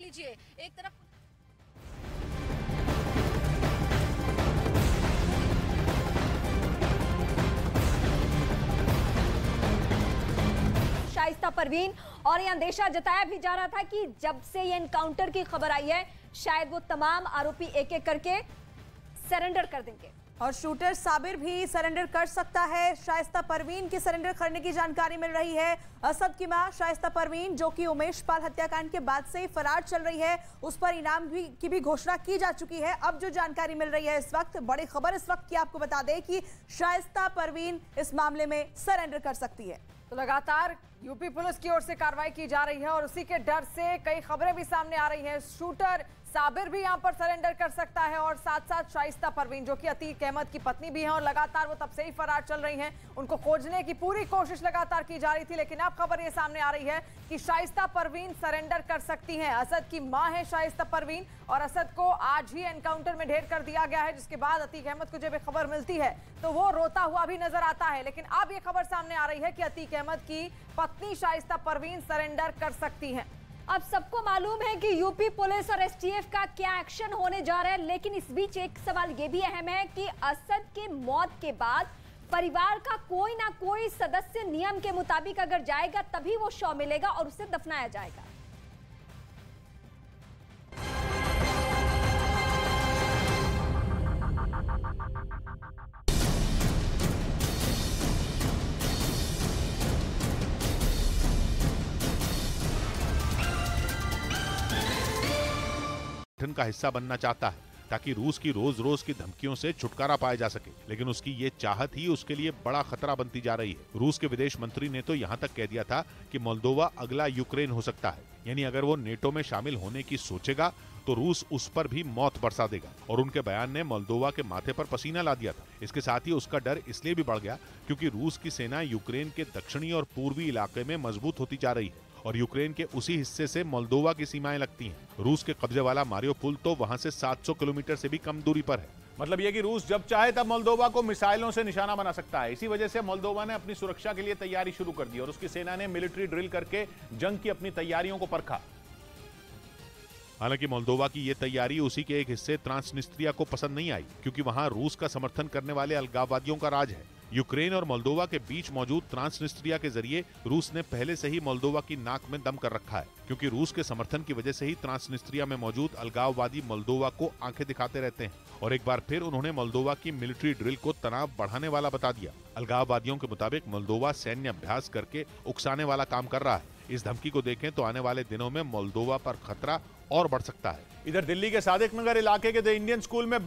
लीजिए, एक तरफ शाइस्ता परवीन, और ये अंदेशा जताया भी जा रहा था कि जब से ये एनकाउंटर की खबर आई है शायद वो तमाम आरोपी एक एक करके सरेंडर कर देंगे और शूटर साबिर भी सरेंडर कर सकता है। शाइस्ता परवीन की सरेंडर करने की जानकारी मिल रही है। असद की मां शाइस्ता परवीन, जो कि उमेश पाल हत्याकांड के बाद से ही फरार चल रही है, उस पर इनाम की भी घोषणा की जा चुकी है। अब जो जानकारी मिल रही है इस वक्त, बड़ी खबर इस वक्त की आपको बता दें कि शाइस्ता परवीन इस मामले में सरेंडर कर सकती है। तो लगातार यूपी पुलिस की ओर से कार्रवाई की जा रही है और उसी के डर से कई खबरें भी सामने आ रही हैं। शूटर साबिर भी यहां पर सरेंडर कर सकता है और साथ साथ शाइस्ता परवीन, जो कि अतीक अहमद की पत्नी भी हैं और लगातार वो तब से ही फरार चल रही हैं। उनको खोजने की पूरी कोशिश लगातार की जा रही थी, लेकिन अब खबर ये सामने आ रही है कि शाइस्ता परवीन सरेंडर कर सकती हैं। असद की मां है शाइस्ता परवीन और असद को आज ही एनकाउंटर में ढेर कर दिया गया है, जिसके बाद अतीक अहमद को जब ये खबर मिलती है तो वो रोता हुआ भी नजर आता है। लेकिन अब ये खबर सामने आ रही है कि अतीक अहमद की पत्नी शाइस्ता परवीन सरेंडर कर सकती हैं। अब सबको मालूम है कि यूपी पुलिस और एसटीएफ का क्या एक्शन होने जा रहा है, लेकिन इस बीच एक सवाल ये भी अहम है कि असद के मौत के बाद परिवार का कोई ना कोई सदस्य नियम के मुताबिक अगर जाएगा तभी वो शव मिलेगा और उसे दफनाया जाएगा। का हिस्सा बनना चाहता है ताकि रूस की रोज रोज की धमकियों से छुटकारा पाया जा सके, लेकिन उसकी ये चाहत ही उसके लिए बड़ा खतरा बनती जा रही है। रूस के विदेश मंत्री ने तो यहाँ तक कह दिया था कि मोल्दोवा अगला यूक्रेन हो सकता है, यानी अगर वो नेटो में शामिल होने की सोचेगा तो रूस उस पर भी मौत बरसा देगा। और उनके बयान ने मोल्दोवा के माथे पर पसीना ला दिया था। इसके साथ ही उसका डर इसलिए भी बढ़ गया क्योंकि रूस की सेना यूक्रेन के दक्षिणी और पूर्वी इलाके में मजबूत होती जा रही है और यूक्रेन के उसी हिस्से से मोल्दोवा की सीमाएं लगती हैं। रूस के कब्जे वाला मारियोपोल तो वहां से 700 किलोमीटर से भी कम दूरी पर है। मतलब ये कि रूस जब चाहे तब मोल्दोवा को मिसाइलों से निशाना बना सकता है। इसी वजह से मोल्दोवा ने अपनी सुरक्षा के लिए तैयारी शुरू कर दी और उसकी सेना ने मिलिट्री ड्रिल करके जंग की अपनी तैयारियों को परखा। हालांकि मोल्दोवा की ये तैयारी उसी के एक हिस्से ट्रांसनिस्ट्रिया को पसंद नहीं आई, क्योंकि वहां रूस का समर्थन करने वाले अलगाववादियों का राज है। यूक्रेन और मोल्दोवा के बीच मौजूद ट्रांसनिस्ट्रिया के जरिए रूस ने पहले से ही मोल्दोवा की नाक में दम कर रखा है, क्योंकि रूस के समर्थन की वजह से ही ट्रांसनिस्ट्रिया में मौजूद अलगाववादी मोल्दोवा को आंखें दिखाते रहते हैं और एक बार फिर उन्होंने मोल्दोवा की मिलिट्री ड्रिल को तनाव बढ़ाने वाला बता दिया। अलगाववादियों के मुताबिक मोल्दोवा सैन्य अभ्यास करके उकसाने वाला काम कर रहा है। इस धमकी को देखें तो आने वाले दिनों में मोल्दोवा पर खतरा और बढ़ सकता है। इधर दिल्ली के सादिक नगर इलाके के द इंडियन स्कूल में